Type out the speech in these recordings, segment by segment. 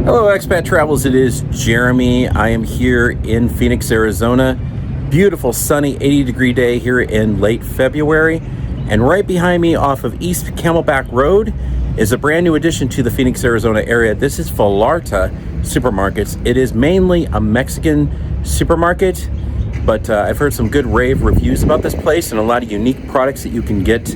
Hello Expat Travels, it is Jeremy. I am here in Phoenix, Arizona. Beautiful sunny 80-degree day here in late February. And right behind me off of East Camelback Road is a brand new addition to the Phoenix, Arizona area. This is Vallarta Supermarkets. It is mainly a Mexican supermarket, but I've heard some good rave reviews about this place and a lot of unique products that you can get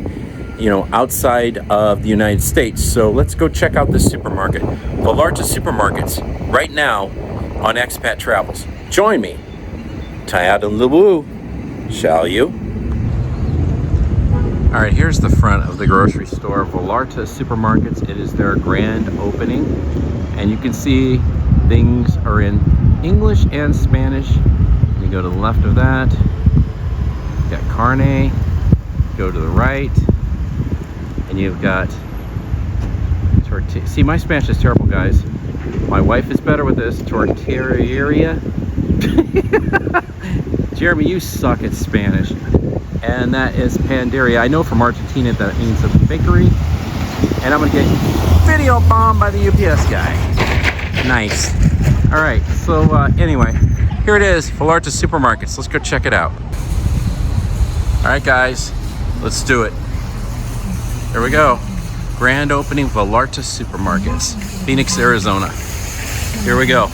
outside of the United States. So let's go check out this supermarket. Vallarta Supermarkets, right now on Expat Travels. Join me. Tie out in the woo, shall you? All right, here's the front of the grocery store, Vallarta Supermarkets. It is their grand opening, and you can see things are in English and Spanish. You go to the left of that, you got carne. Go to the right, and you've got tortilla. See, my Spanish is terrible, guys. My wife is better with this. Tortilleria. Jeremy, you suck at Spanish. And that is Panderia. I know from Argentina that means a bakery. And I'm gonna get video bombed by the UPS guy. Nice. All right, so anyway, here it is, Vallarta Supermarkets. Let's go check it out. All right, guys, let's do it. Here we go. Grand opening, Vallarta Supermarkets, Phoenix, Arizona. Here we go.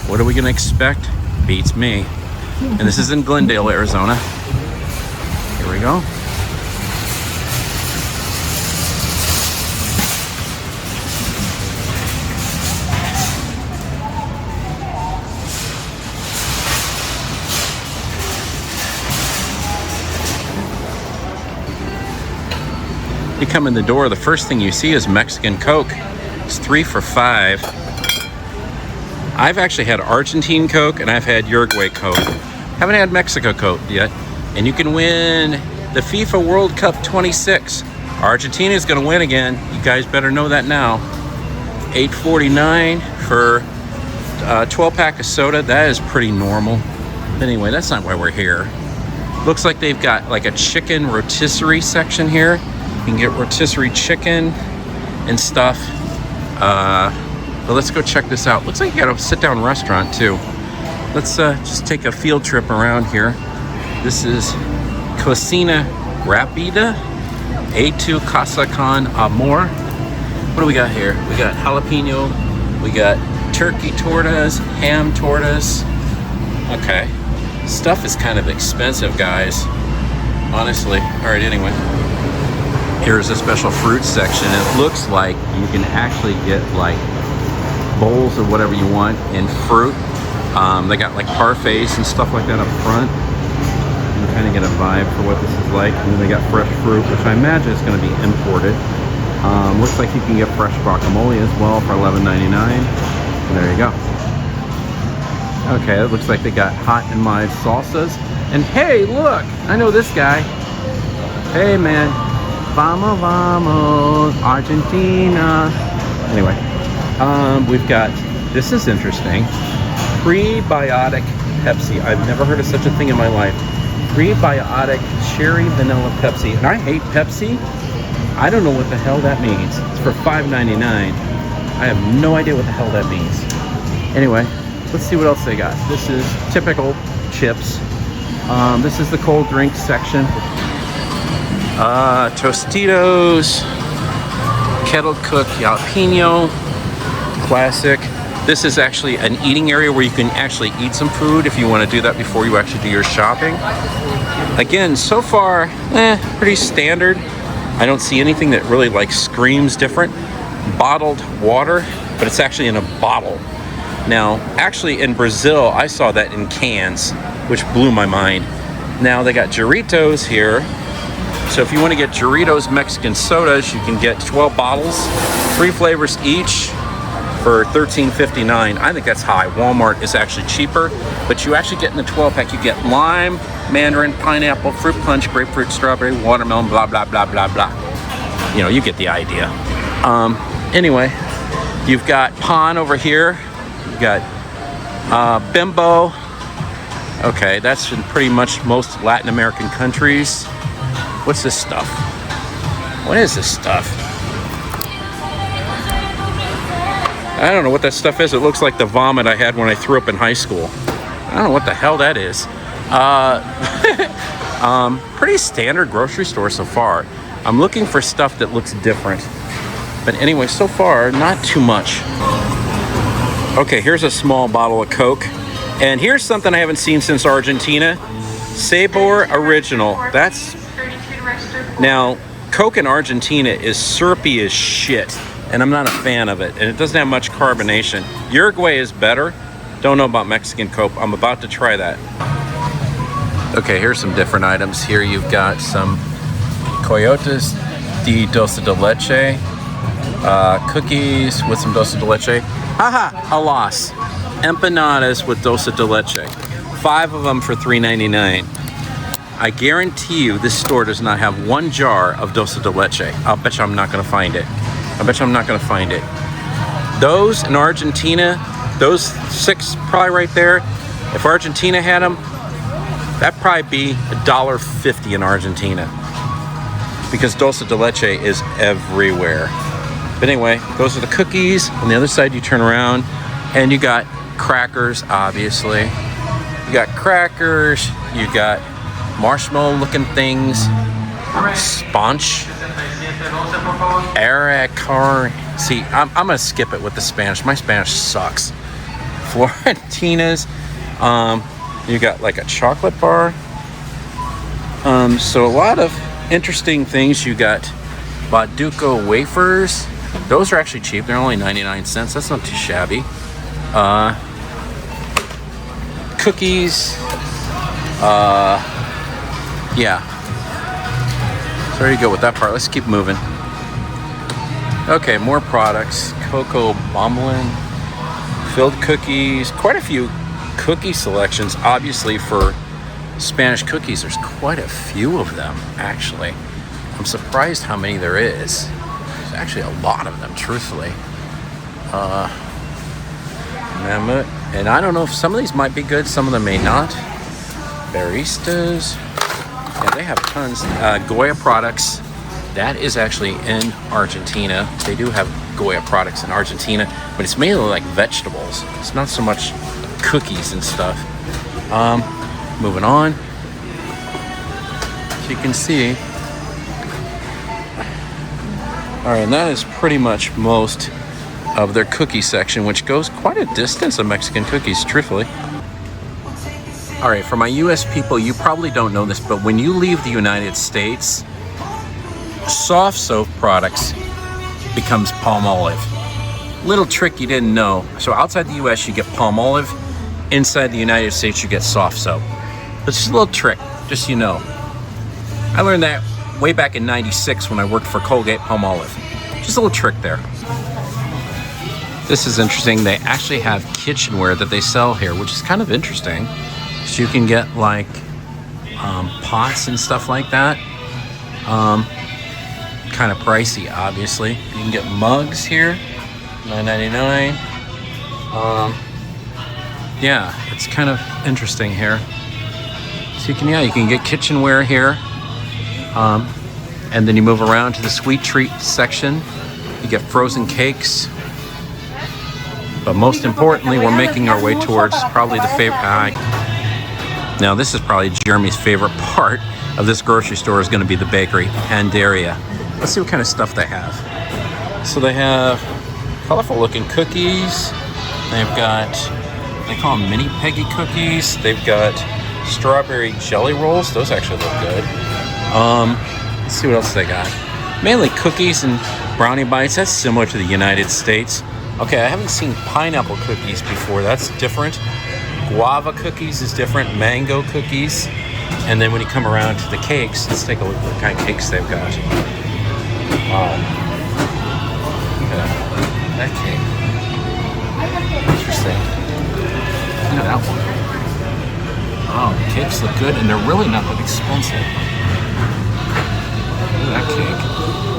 What are we gonna expect? Beats me. And this is in Glendale, Arizona. Here we go. You come in the door, the first thing you see is Mexican Coke. It's 3 for $5. I've actually had Argentine Coke and I've had Uruguay Coke. Haven't had Mexico Coke yet. And you can win the FIFA World Cup 26. Argentina is gonna win again. You guys better know that now. $8.49 for a 12-pack of soda. That is pretty normal. Anyway, that's not why we're here. Looks like they've got like a chicken rotisserie section here. You can get rotisserie chicken and stuff. But let's go check this out. Looks like you got a sit-down restaurant too. Let's just take a field trip around here. This is Cocina Rápida, A2 Casa con Amor. What do we got here? We got jalapeno, we got turkey tortas, ham tortas. Okay, stuff is kind of expensive, guys. Honestly. All right, anyway. Here's a special fruit section. It looks like you can actually get like bowls of whatever you want in fruit. They got like parfaits and stuff like that up front. You kind of get a vibe for what this is like. And then they got fresh fruit, which I imagine is going to be imported. Looks like you can get fresh guacamole as well for $11.99. There you go. Okay, it looks like they got hot and mild salsas. And hey, look, I know this guy. Hey, man. Vamos, vamos, Argentina. Anyway, we've got, this is interesting, prebiotic Pepsi. I've never heard of such a thing in my life. Prebiotic cherry vanilla Pepsi. And I hate Pepsi. I don't know what the hell that means. It's for $5.99. I have no idea what the hell that means. Anyway, let's see what else they got. This is typical chips. This is the cold drink section. Tostitos, kettle cooked jalapeno, classic. This is actually an eating area where you can actually eat some food if you want to do that before you actually do your shopping. Again, so far, pretty standard. I don't see anything that really like screams different. Bottled water, but it's actually in a bottle. Now, actually in Brazil, I saw that in cans, which blew my mind. Now they got Doritos here. So if you want to get Doritos Mexican sodas, you can get 12 bottles, 3 flavors each for $13.59. I think that's high. Walmart is actually cheaper, but you actually get in the 12-pack, you get lime, mandarin, pineapple, fruit punch, grapefruit, strawberry, watermelon, blah, blah, blah, blah, blah. You know, you get the idea. Anyway, you've got Pan over here. You've got Bimbo. Okay, that's in pretty much most Latin American countries. What's this stuff? What is this stuff? I don't know what that stuff is. It looks like the vomit I had when I threw up in high school. I don't know what the hell that is. Pretty standard grocery store so far. I'm looking for stuff that looks different. But anyway, so far, not too much. Okay, here's a small bottle of Coke. And here's something I haven't seen since Argentina. Sabor Original. That's... Now, Coke in Argentina is syrupy as shit. And I'm not a fan of it. And it doesn't have much carbonation. Uruguay is better. Don't know about Mexican Coke. I'm about to try that. Okay, here's some different items. Here you've got some Coyotes de Dulce de Leche. Cookies with some Dulce de Leche. Haha, a loss. Empanadas with Dulce de Leche. 5 of them for $3.99. I guarantee you this store does not have 1 jar of Dulce de Leche. I'll bet you I'm not going to find it. Those in Argentina, those 6 probably right there, if Argentina had them, that'd probably be $1.50 in Argentina. Because Dulce de Leche is everywhere. But anyway, those are the cookies. On the other side, you turn around and you got crackers, obviously. You got crackers, you got marshmallow looking things, sponge, aracar. See, I'm gonna skip it with the Spanish. My Spanish sucks. Florentinas. You got like a chocolate bar. So a lot of interesting things. You got Baduco wafers. Those are actually cheap. They're only 99 cents. That's not too shabby. Cookies. Yeah. So there you go with that part. Let's keep moving. Okay, more products. Cocoa Bomblin. Filled cookies. Quite a few cookie selections. Obviously for Spanish cookies, there's quite a few of them, actually. I'm surprised how many there is. There's actually a lot of them, truthfully. Mammoth. And I don't know if some of these might be good, some of them may not. Baristas. Yeah, they have tons. Goya products. That is actually in Argentina. They do have Goya products in Argentina, but it's mainly like vegetables. It's not so much cookies and stuff. Moving on. As you can see. All right, and that is pretty much most of their cookie section, which goes quite a distance of Mexican cookies, truthfully. All right, for my US people, you probably don't know this, but when you leave the United States, soft soap products becomes palm olive. Little trick you didn't know. So outside the US, you get palm olive. Inside the United States, you get soft soap. It's just a little trick, just so you know. I learned that way back in '96 when I worked for Colgate Palm Olive. Just a little trick there. This is interesting. They actually have kitchenware that they sell here, which is kind of interesting. So you can get like pots and stuff like that. Kind of pricey, obviously. You can get mugs here, $9.99. Yeah, it's kind of interesting here. So you can get kitchenware here. And then you move around to the sweet treat section. You get frozen cakes. But most importantly, we're making our way towards probably the favorite. Now this is probably Jeremy's favorite part of this grocery store is going to be the bakery, Pandaria. Let's see what kind of stuff they have. So they have colorful looking cookies. They've got, they call them mini Peggy cookies. They've got strawberry jelly rolls. Those actually look good. Let's see what else they got. Mainly cookies and brownie bites. That's similar to the United States. Okay, I haven't seen pineapple cookies before. That's different. Guava cookies is different. Mango cookies. And then when you come around to the cakes, let's take a look at what kind of cakes they've got. Wow. Look at that cake. Interesting. Look at that one. Oh, the cakes look good, and they're really not that expensive. Look at that cake.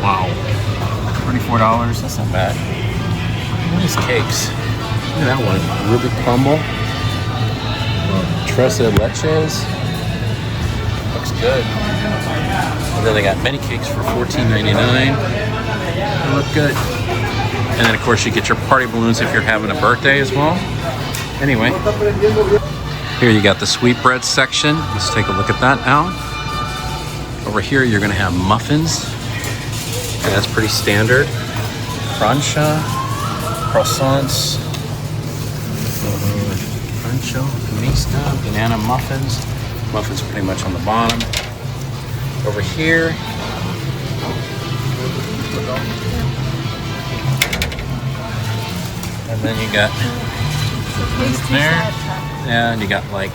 Wow. $34. That's not bad. Nice cakes. Look at that one. Ruby crumble. Tres de leches. Looks good. And then they got many cakes for $14.99. They look good. And then of course you get your party balloons if you're having a birthday as well. Anyway, here you got the sweetbread section. Let's take a look at that now. Over here you're gonna have muffins. Okay, that's pretty standard. Cruncha, croissants, cruncho, mixta, banana muffins. Muffins pretty much on the bottom. Over here, and then you got there, and you got like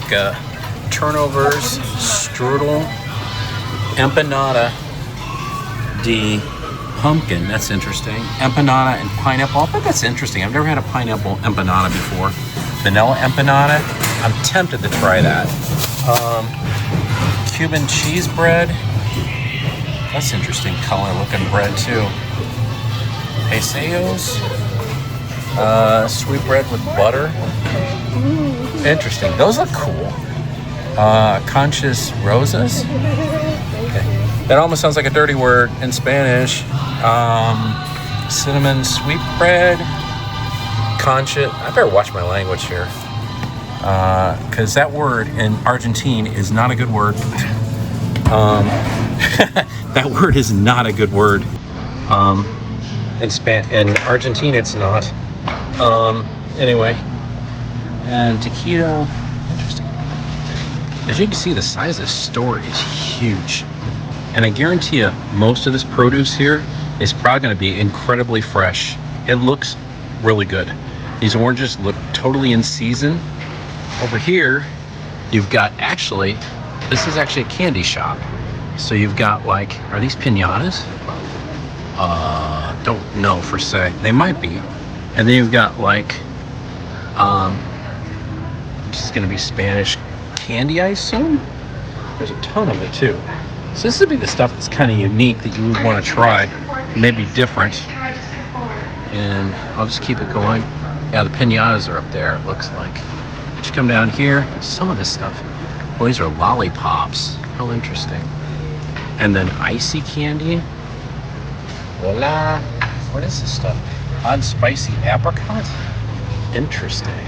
turnovers, strudel, empanada de pumpkin. That's interesting. Empanada and pineapple. I bet that's interesting. I've never had a pineapple empanada before. Vanilla empanada. I'm tempted to try that. Cuban cheese bread. That's interesting color looking bread too. Paseos. Sweet bread with butter. Interesting. Those look cool. Conchas rosas. Okay. That almost sounds like a dirty word in Spanish. Cinnamon sweet bread. Concha. I better watch my language here. Because that word in Argentine is not a good word. That word is not a good word. In Argentine, it's not. Anyway, and taquito. Interesting. As you can see, the size of the store is huge, and I guarantee you, most of this produce here is probably going to be incredibly fresh. It looks really good. These oranges look totally in season. Over here, you've got this is actually a candy shop. So you've got like, are these piñatas? Don't know for say. They might be. And then you've got like, this is gonna be Spanish candy, I assume? There's a ton of it too. So this would be the stuff that's kind of unique that you would want to try. Maybe different. And I'll just keep it going. Yeah, the piñatas are up there, it looks like. Just come down here. Some of this stuff. Well, these are lollipops. How interesting. And then icy candy. Voila. What is this stuff? Hot spicy apricot? Interesting.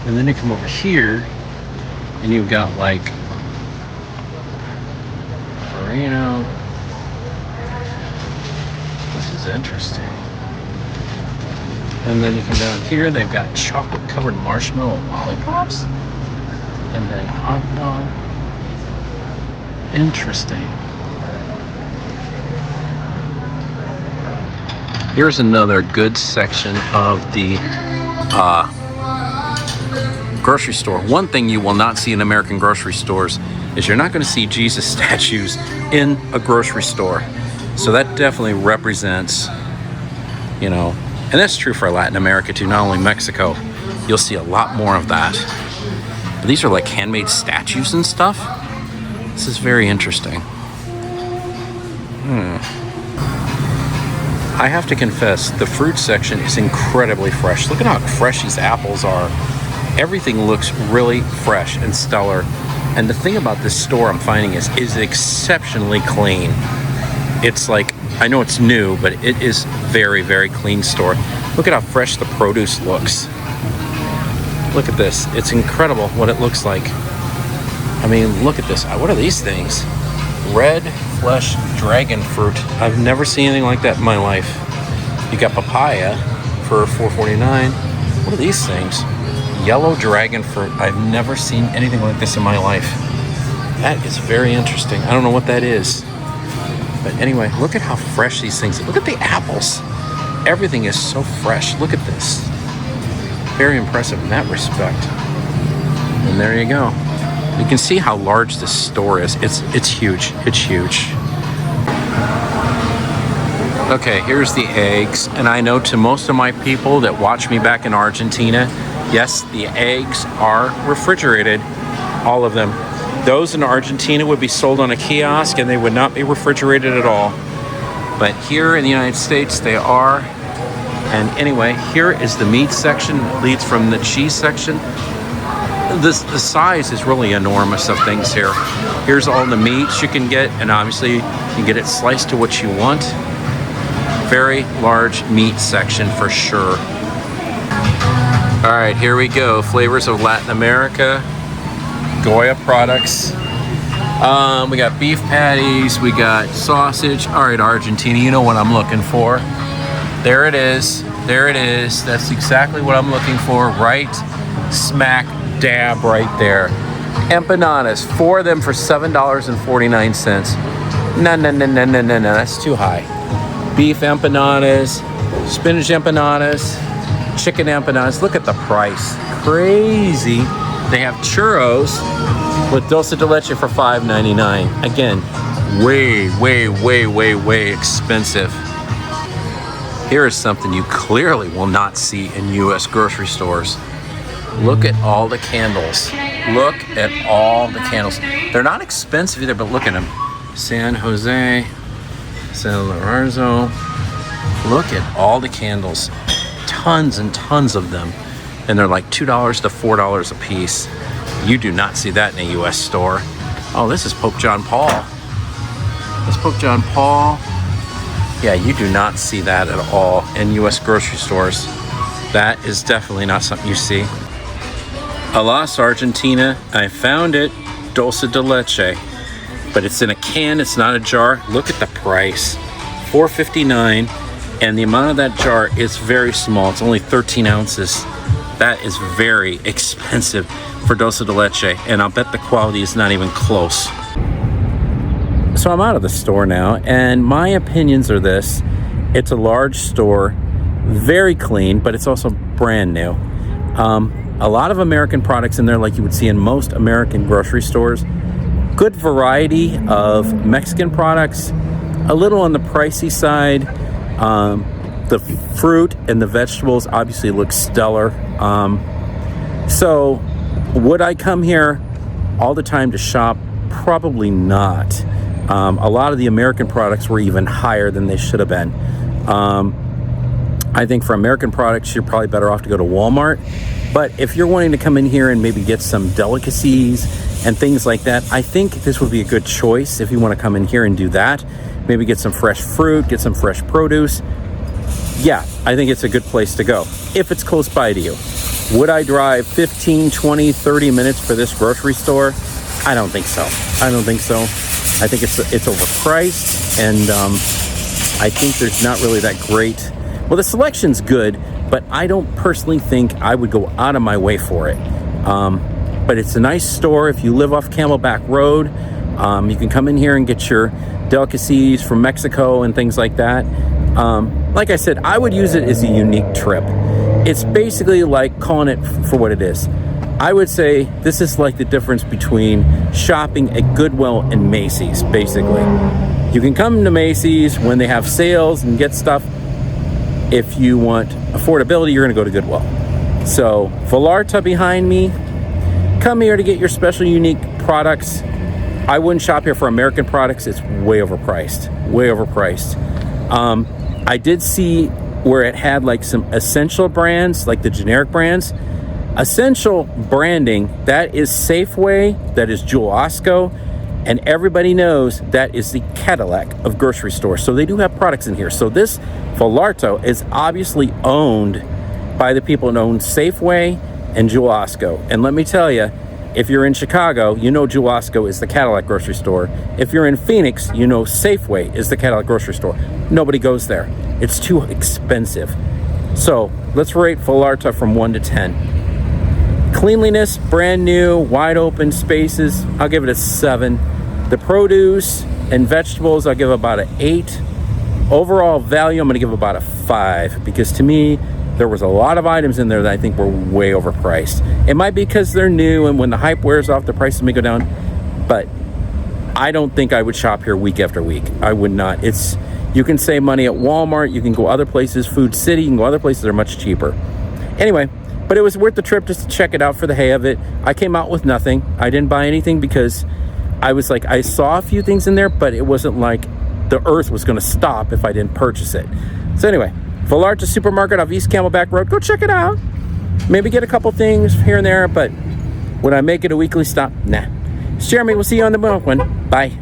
And then you come over here and you've got like Farino. This is interesting. And then you come down here, they've got chocolate covered marshmallow lollipops. And then hot dog. Interesting. Here's another good section of the grocery store. One thing you will not see in American grocery stores is you're not going to see Jesus statues in a grocery store. So that definitely represents, you know, and that's true for Latin America too, not only Mexico. You'll see a lot more of that. But these are like handmade statues and stuff. This is very interesting. I have to confess, the fruit section is incredibly fresh. Look at how fresh these apples are. Everything looks really fresh and stellar. And the thing about this store I'm finding is exceptionally clean. It's like, I know it's new, but it is very, very clean store. Look at how fresh the produce looks. Look at this. It's incredible what it looks like. I mean, look at this. What are these things? Red flesh dragon fruit. I've never seen anything like that in my life. You got papaya for $4.49. What are these things? Yellow dragon fruit. I've never seen anything like this in my life. That is very interesting. I don't know what that is. But anyway, look at how fresh these things are. Look at the apples. Everything is so fresh. Look at this. Very impressive in that respect. And there you go. You can see how large this store is. It's huge. It's huge. Okay, here's the eggs. And I know to most of my people that watch me back in Argentina, yes, the eggs are refrigerated. All of them. Those in Argentina would be sold on a kiosk and they would not be refrigerated at all. But here in the United States, they are. And anyway, here is the meat section. It leads from the cheese section. The size is really enormous of things here. Here's all the meats you can get, and obviously you can get it sliced to what you want. Very large meat section for sure. All right, here we go. Flavors of Latin America. Goya products. We got beef patties, we got sausage. All right, Argentina, you know what I'm looking for. There it is, there it is. That's exactly what I'm looking for, right smack dab right there. Empanadas, 4 of them for $7.49. No, that's too high. Beef empanadas, spinach empanadas, chicken empanadas. Look at the price, crazy. They have churros with dulce de leche for $5.99. Again, way expensive. Here is something you clearly will not see in U.S. grocery stores. Look at all the candles. Look at all the candles. They're not expensive either, but look at them. San Jose, San Lorenzo. Look at all the candles. Tons and tons of them. And they're like $2 to $4 a piece. You do not see that in a U.S. store. Oh, this is Pope John Paul. That's Pope John Paul. Yeah, you do not see that at all in U.S. grocery stores. That is definitely not something you see. Alas, Argentina, I found it. Dulce de leche. But it's in a can, it's not a jar. Look at the price. $4.59. And the amount of that jar is very small. It's only 13 ounces. That is very expensive for dulce de leche, and I'll bet the quality is not even close. So I'm out of the store now, and my opinions are this. It's a large store, very clean, but it's also brand new. A lot of American products in there like you would see in most American grocery stores. Good variety of Mexican products, a little on the pricey side. The fruit and the vegetables obviously look stellar. So would I come here all the time to shop? Probably not. A lot of the American products were even higher than they should have been. I think for American products, you're probably better off to go to Walmart. But if you're wanting to come in here and maybe get some delicacies and things like that, I think this would be a good choice if you want to come in here and do that. Maybe get some fresh fruit, get some fresh produce. Yeah, I think it's a good place to go if it's close by to you. Would I drive 15, 20, 30 minutes for this grocery store? I don't think so. I don't think so. I think it's overpriced, and I think there's not really that great. Well, the selection's good, but I don't personally think I would go out of my way for it. But it's a nice store. If you live off Camelback Road, you can come in here and get your delicacies from Mexico and things like that. Like I said, I would use it as a unique trip. It's basically like calling it for what it is. I would say this is like the difference between shopping at Goodwill and Macy's, basically. You can come to Macy's when they have sales and get stuff. If you want affordability, you're going to go to Goodwill. So, Vallarta behind me. Come here to get your special, unique products. I wouldn't shop here for American products. It's way overpriced. Way overpriced. I did see where it had like some essential brands, like the generic brands. Essential branding, that is Safeway, that is Jewel Osco, and everybody knows that is the Cadillac of grocery stores. So they do have products in here. So this Vallarta is obviously owned by the people that own Safeway and Jewel Osco. And let me tell you, if you're in Chicago, you know Jewel Osco is the Cadillac grocery store. If you're in Phoenix, you know Safeway is the Cadillac grocery store. Nobody goes there. It's too expensive. So let's rate Vallarta from 1 to 10. Cleanliness, brand new, wide open spaces, I'll give it a 7. The produce and vegetables, I'll give about an 8. Overall value, I'm going to give about a 5, because to me, there was a lot of items in there that I think were way overpriced. It might be because they're new, and when the hype wears off, the prices may go down, but I don't think I would shop here week after week. I would not. You can save money at Walmart, you can go other places, Food City, you can go other places that are much cheaper. Anyway, but it was worth the trip just to check it out for the hay of it. I came out with nothing. I didn't buy anything because I was like, I saw a few things in there, but it wasn't like the earth was going to stop if I didn't purchase it. So anyway, Vallarta Supermarket off East Camelback Road. Go check it out. Maybe get a couple things here and there, but would I make it a weekly stop? Nah. It's Jeremy. We'll see you on the next one. Bye.